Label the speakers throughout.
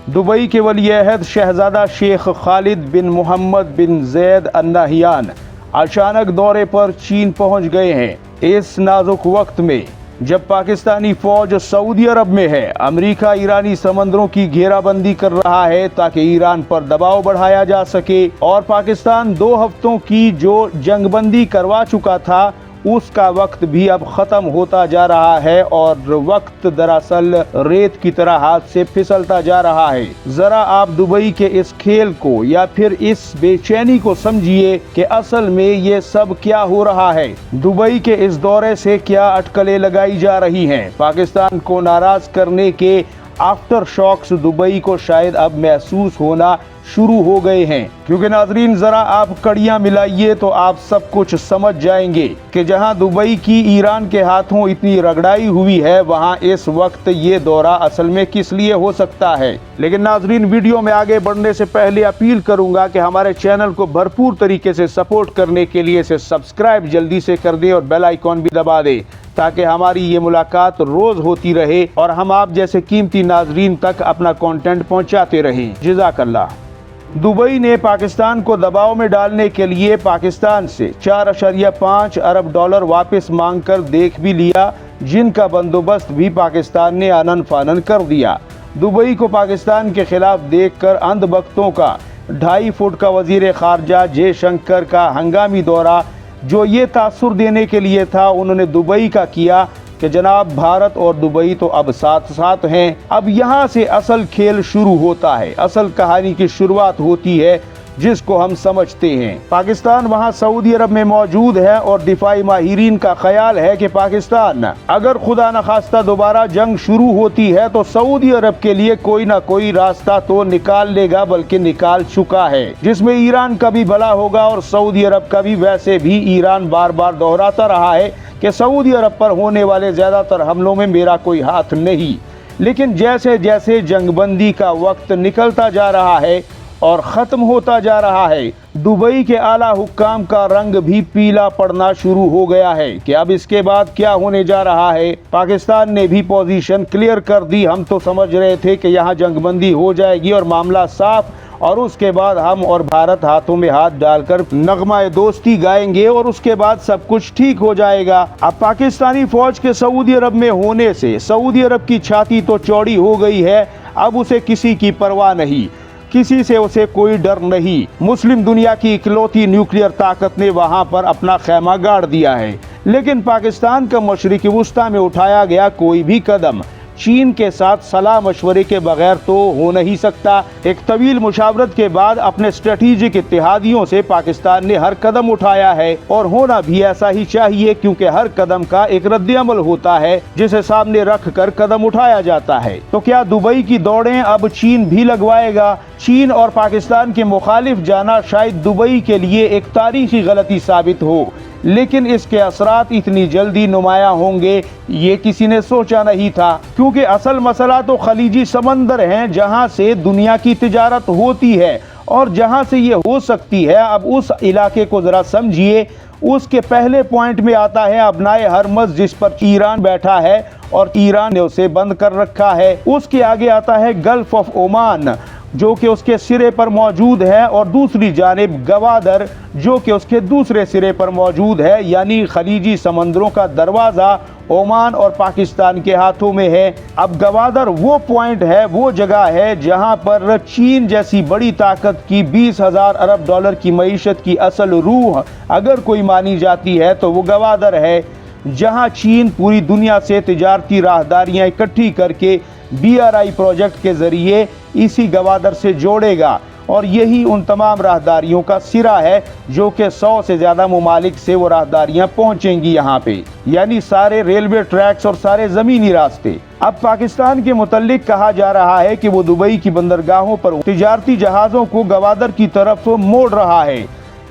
Speaker 1: Dubai के वली-ए-अहद शहजादा शेख खालिद बिन मोहम्मद बिन Zaid Al Nahyan अचानक दौरे पर चीन पहुंच गए हैं। इस नाजुक वक्त में जब पाकिस्तानी फौज सऊदी अरब में है, अमेरिका ईरानी समंदरों की घेराबंदी कर रहा है ताकि ईरान पर दबाव बढ़ाया जा सके, और पाकिस्तान 2 हफ्तों की जो जंगबंदी करवा चुका था उसका वक्त भी अब ख़त्म होता जा रहा है और वक्त दरअसल रेत की तरह हाथ से फिसलता जा रहा है। ज़रा आप दुबई के इस खेल को या फिर इस बेचैनी को समझिए कि असल में ये सब क्या हो रहा है। दुबई के इस दौरे से क्या अटकलें लगाई जा रही हैं। पाकिस्तान को नाराज़ करने के आफ्टर शॉक्स दुबई को शायद अब महसूस होना शुरू हो गए हैं, क्योंकि नाजरीन ज़रा आप कड़ियाँ मिलाइए तो आप सब कुछ समझ जाएंगे कि जहां दुबई की ईरान के हाथों इतनी रगड़ाई हुई है, वहां इस वक्त ये दौरा असल में किस लिए हो सकता है। लेकिन नाजरीन, वीडियो में आगे बढ़ने से पहले अपील करूंगा कि हमारे चैनल को भरपूर तरीके से सपोर्ट करने के लिए इसे सब्सक्राइब जल्दी से कर दें और बेल आइकॉन भी दबा दें, ताकि हमारी ये मुलाकात रोज होती रहे और हम आप जैसे कीमती नाजरीन तक अपना कंटेंट पहुंचाते रहें। जज़ाकल्लाह। दुबई ने पाकिस्तान को दबाव में डालने के लिए पाकिस्तान से 4.5 अरब डॉलर वापस मांगकर देख भी लिया, जिनका बंदोबस्त भी पाकिस्तान ने आनन फानन कर दिया। दुबई को पाकिस्तान के खिलाफ देखकर अंधभक्तों का 2.5 फुट का वजीर खारजा जयशंकर का हंगामी दौरा जो ये तासुर देने के लिए था, उन्होंने दुबई का किया कि जनाब भारत और दुबई तो अब साथ साथ हैं। अब यहाँ से असल खेल शुरू होता है, असल कहानी की शुरुआत होती है जिसको हम समझते हैं। पाकिस्तान वहाँ सऊदी अरब में मौजूद है और दिफाई माहिरीन का ख्याल है कि पाकिस्तान अगर खुदा न खास्ता दोबारा जंग शुरू होती है तो सऊदी अरब के लिए कोई ना कोई रास्ता तो निकाल लेगा, बल्कि निकाल चुका है, जिसमें ईरान का भी भला होगा और सऊदी अरब का भी। वैसे भी ईरान बार बार दोहराता रहा है कि सऊदी अरब पर होने वाले ज़्यादातर हमलों में मेरा कोई हाथ नहीं, लेकिन जैसे जैसे जंगबंदी का वक्त निकलता जा रहा है और ख़त्म होता जा रहा है, दुबई के आला हुक्काम का रंग भी पीला पड़ना शुरू हो गया है कि अब इसके बाद क्या होने जा रहा है। पाकिस्तान ने भी पोजीशन क्लियर कर दी। हम तो समझ रहे थे कि यहाँ जंगबंदी हो जाएगी और मामला साफ, और उसके बाद हम और भारत हाथों में हाथ डालकर नगमा दोस्ती गाएंगे और उसके बाद सब कुछ ठीक हो जाएगा। अब पाकिस्तानी फौज के सऊदी अरब में होने से सऊदी अरब की छाती तो चौड़ी हो गई है। अब उसे किसी की परवाह नहीं, किसी से उसे कोई डर नहीं। मुस्लिम दुनिया की इकलौती न्यूक्लियर ताकत ने वहां पर अपना खैमा गाड़ दिया है, लेकिन पाकिस्तान का मशरिकी वुस्ता में उठाया गया कोई भी कदम चीन के साथ सलाह मशवरे के बगैर तो हो नहीं सकता। एक तवील मुशावरत के बाद अपने स्ट्रेटेजिक इत्तेहादियों से पाकिस्तान ने हर कदम उठाया है, और होना भी ऐसा ही चाहिए, क्योंकि हर कदम का एक रद्द-ए-अमल होता है जिसे सामने रख कर कदम उठाया जाता है। तो क्या दुबई की दौड़ें अब चीन भी लगवाएगा? चीन और पाकिस्तान के मुखालिफ जाना शायद दुबई के लिए एक तारीखी गलती साबित हो, लेकिन इसके असरात इतनी जल्दी नुमाया होंगे ये किसी ने सोचा नहीं था, क्योंकि असल मसला तो खलीजी समंदर हैं जहां से दुनिया की तिजारत होती है और जहां से ये हो सकती है। अब उस इलाके को जरा समझिए। उसके पहले पॉइंट में आता है अबनाए हरमज़, जिस पर ईरान बैठा है और ईरान ने उसे बंद कर रखा है। उसके आगे आता है गल्फ ऑफ ओमान, जो कि उसके सिरे पर मौजूद है, और दूसरी जानिब गवादर जो कि उसके दूसरे सिरे पर मौजूद है। यानी खलीजी समंदरों का दरवाज़ा ओमान और पाकिस्तान के हाथों में है। अब गवादर वो पॉइंट है, वो जगह है जहां पर चीन जैसी बड़ी ताकत की 20,000 अरब डॉलर की मईशत की असल रूह अगर कोई मानी जाती है तो वो गवादर है, जहां चीन पूरी दुनिया से तिजारती राहदारियां इकट्ठी करके BRI प्रोजेक्ट के जरिए इसी गवादर से जोड़ेगा, और यही उन तमाम राहदारियों का सिरा है जो कि 100 से ज़्यादा मुमालिक से वो राहदारियाँ पहुँचेंगी यहाँ पे, यानी सारे रेलवे ट्रैक्स और सारे ज़मीनी रास्ते। अब पाकिस्तान के मुतल्लिक कहा जा रहा है कि वो दुबई की बंदरगाहों पर तिजारती जहाज़ों को गवादर की तरफ मोड़ रहा है,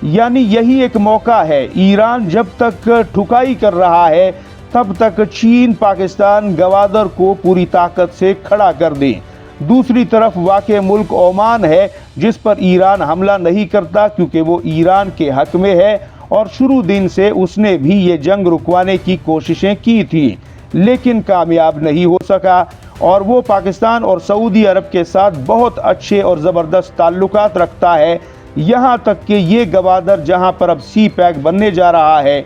Speaker 1: यानी यही एक मौका है। ईरान जब तक ठुकाई कर रहा है तब तक चीन पाकिस्तान गवादर को पूरी ताकत से खड़ा कर दे। दूसरी तरफ वाक़े मुल्क ओमान है, जिस पर ईरान हमला नहीं करता क्योंकि वो ईरान के हक में है और शुरू दिन से उसने भी ये जंग रुकवाने की कोशिशें की थी, लेकिन कामयाब नहीं हो सका। और वो पाकिस्तान और सऊदी अरब के साथ बहुत अच्छे और ज़बरदस्त ताल्लुकात रखता है। यहाँ तक कि ये गवादर जहाँ पर अब सी पैक बनने जा रहा है,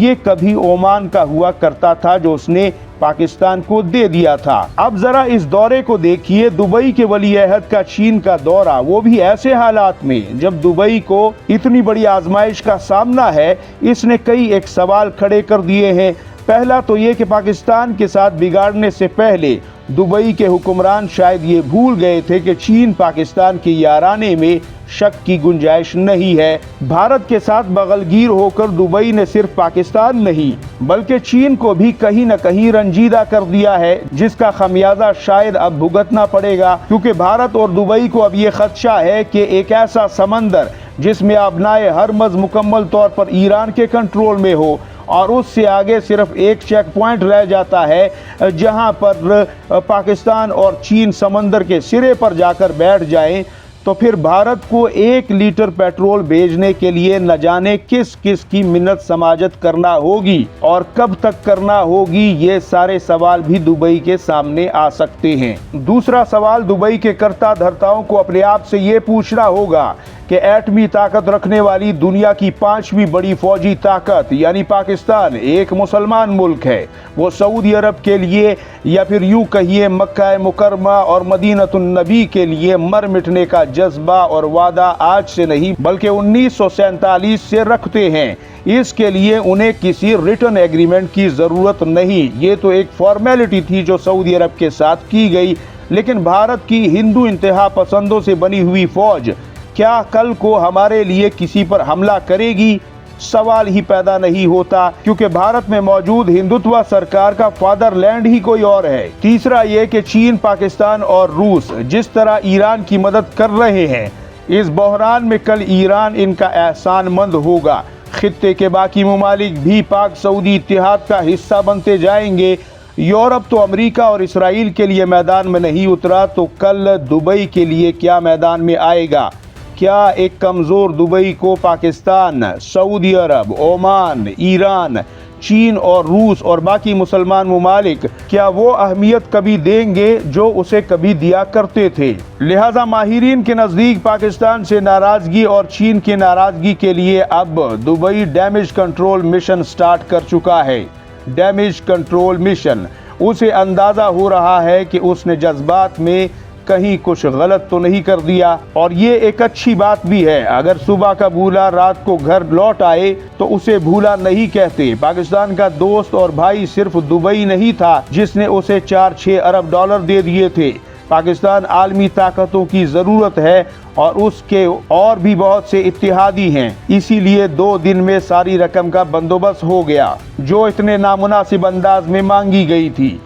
Speaker 1: ये कभी ओमान का हुआ करता था जो उसने पाकिस्तान को दे दिया था। अब जरा इस दौरे को देखिए, दुबई के वली अहद का चीन का दौरा, वो भी ऐसे हालात में जब दुबई को इतनी बड़ी आजमाइश का सामना है। इसने कई एक सवाल खड़े कर दिए हैं। पहला तो ये कि पाकिस्तान के साथ बिगाड़ने से पहले दुबई के हुक्मरान शायद ये भूल गए थे कि चीन पाकिस्तान के याराने में शक की गुंजाइश नहीं है। भारत के साथ बगलगीर होकर दुबई ने सिर्फ पाकिस्तान नहीं बल्कि चीन को भी कहीं न कहीं रंजीदा कर दिया है, जिसका खमियाजा शायद अब भुगतना पड़ेगा, क्योंकि भारत और दुबई को अब ये खदशा है कि एक ऐसा समंदर जिसमें आबनाए हरमज मुकम्मल तौर पर ईरान के कंट्रोल में हो और उससे आगे सिर्फ एक चेक पॉइंट रह जाता है जहां पर पाकिस्तान और चीन समंदर के सिरे पर जाकर बैठ जाएं, तो फिर भारत को 1 लीटर पेट्रोल भेजने के लिए न जाने किस किस की मिन्नत समाजत करना होगी और कब तक करना होगी। ये सारे सवाल भी दुबई के सामने आ सकते हैं। दूसरा सवाल दुबई के कर्ता धर्ताओं को अपने आप से ये पूछना होगा कि एटमी ताकत रखने वाली दुनिया की 5वीं बड़ी फौजी ताकत यानी पाकिस्तान एक मुसलमान मुल्क है। वो सऊदी अरब के लिए या फिर यूं कहिए मक्का मुकरमा और मदीनतुन नबी के लिए मर मिटने का जज्बा और वादा आज से नहीं बल्कि 1947 से रखते हैं। इसके लिए उन्हें किसी रिटर्न एग्रीमेंट की ज़रूरत नहीं। ये तो एक फॉर्मेलिटी थी जो सऊदी अरब के साथ की गई। लेकिन भारत की हिंदू इंतहा पसंदों से बनी हुई फौज क्या कल को हमारे लिए किसी पर हमला करेगी? सवाल ही पैदा नहीं होता, क्योंकि भारत में मौजूद हिंदुत्व सरकार का फादरलैंड ही कोई और है। तीसरा ये कि चीन, पाकिस्तान और रूस जिस तरह ईरान की मदद कर रहे हैं, इस बहरान में कल ईरान इनका एहसानमंद होगा। खित्ते के बाकी ममालिक भी पाक सऊदी इत्तेहाद का हिस्सा बनते जाएंगे। यूरोप तो अमेरिका और इसराइल के लिए मैदान में नहीं उतरा, तो कल दुबई के लिए क्या मैदान में आएगा? क्या एक कमज़ोर दुबई को पाकिस्तान, सऊदी अरब, ओमान, ईरान, चीन और रूस और बाकी मुसलमान ममालिक क्या वो अहमियत कभी देंगे जो उसे कभी दिया करते थे? लिहाजा माहिरीन के नज़दीक पाकिस्तान से नाराज़गी और चीन की नाराज़गी के लिए अब Dubai damage control mission start कर चुका है। डैमेज कंट्रोल मिशन, उसे अंदाज़ा हो रहा है कि उसने जज्बात में कहीं कुछ गलत तो नहीं कर दिया। और ये एक अच्छी बात भी है। अगर सुबह का भूला रात को घर लौट आए तो उसे भूला नहीं कहते। पाकिस्तान का दोस्त और भाई सिर्फ दुबई नहीं था जिसने उसे 4-6 अरब डॉलर दे दिए थे। पाकिस्तान आलमी ताकतों की ज़रूरत है और उसके और भी बहुत से इत्तेहादी हैं। इसीलिए 2 दिन में सारी रकम का बंदोबस्त हो गया जो इतने नामुनासिब अंदाज में मांगी गई थी।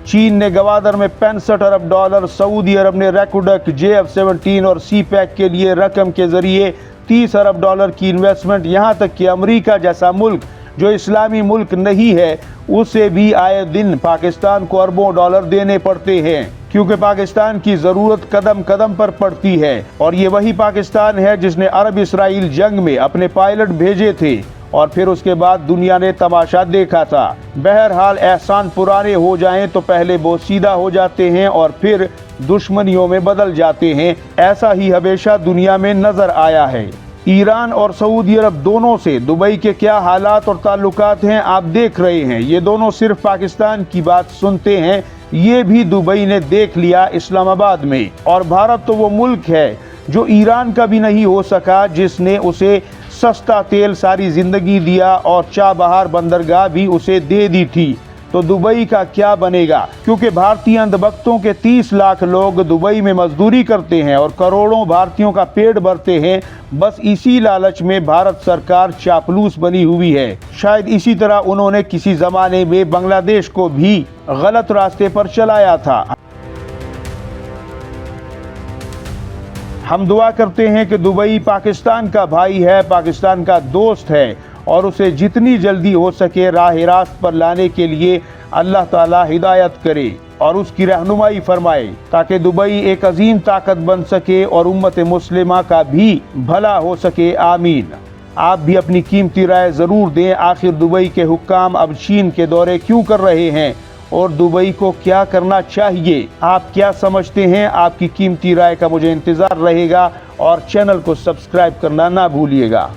Speaker 1: चीन ने गवादर में 65 अरब डॉलर, सऊदी अरब ने रैकुडक, JF-17 और सी पैक के लिए रकम के जरिए 30 अरब डॉलर की इन्वेस्टमेंट, यहाँ तक कि अमेरिका जैसा मुल्क जो इस्लामी मुल्क नहीं है उसे भी आए दिन पाकिस्तान को अरबों डॉलर देने पड़ते हैं, क्योंकि पाकिस्तान की ज़रूरत कदम कदम पर पड़ती है। और ये वही पाकिस्तान है जिसने अरब इसराइल जंग में अपने पायलट भेजे थे और फिर उसके बाद दुनिया ने तमाशा देखा था। बहरहाल एहसान पुराने हो जाएं तो पहले बोसीदा हो जाते हैं और फिर दुश्मनियों में बदल जाते हैं। ऐसा ही हमेशा दुनिया में नजर आया है। ईरान और सऊदी अरब दोनों से दुबई के क्या हालात और ताल्लुकात हैं आप देख रहे हैं। ये दोनों सिर्फ पाकिस्तान की बात सुनते हैं, ये भी दुबई ने देख लिया इस्लामाबाद में। और भारत तो वो मुल्क है जो ईरान का भी नहीं हो सका, जिसने उसे सस्ता तेल सारी जिंदगी दिया और चाबहार बंदरगाह भी उसे दे दी थी। तो दुबई का क्या बनेगा? क्योंकि भारतीय अंधभक्तों के 30 लाख लोग दुबई में मजदूरी करते हैं और करोड़ों भारतीयों का पेट भरते हैं। बस इसी लालच में भारत सरकार चापलूस बनी हुई है। शायद इसी तरह उन्होंने किसी जमाने में बांग्लादेश को भी गलत रास्ते पर चलाया था। हम दुआ करते हैं कि दुबई पाकिस्तान का भाई है, पाकिस्तान का दोस्त है और उसे जितनी जल्दी हो सके राह रास्त पर लाने के लिए अल्लाह ताला हिदायत करे और उसकी रहनुमाई फरमाए, ताकि दुबई एक अजीम ताकत बन सके और उम्मत मुस्लिमा का भी भला हो सके। आमीन। आप भी अपनी कीमती राय ज़रूर दें। आखिर दुबई के हुक्काम अब चीन के दौरे क्यों कर रहे हैं और दुबई को क्या करना चाहिए? आप क्या समझते हैं? आपकी कीमती राय का मुझे इंतजार रहेगा और चैनल को सब्सक्राइब करना ना भूलिएगा।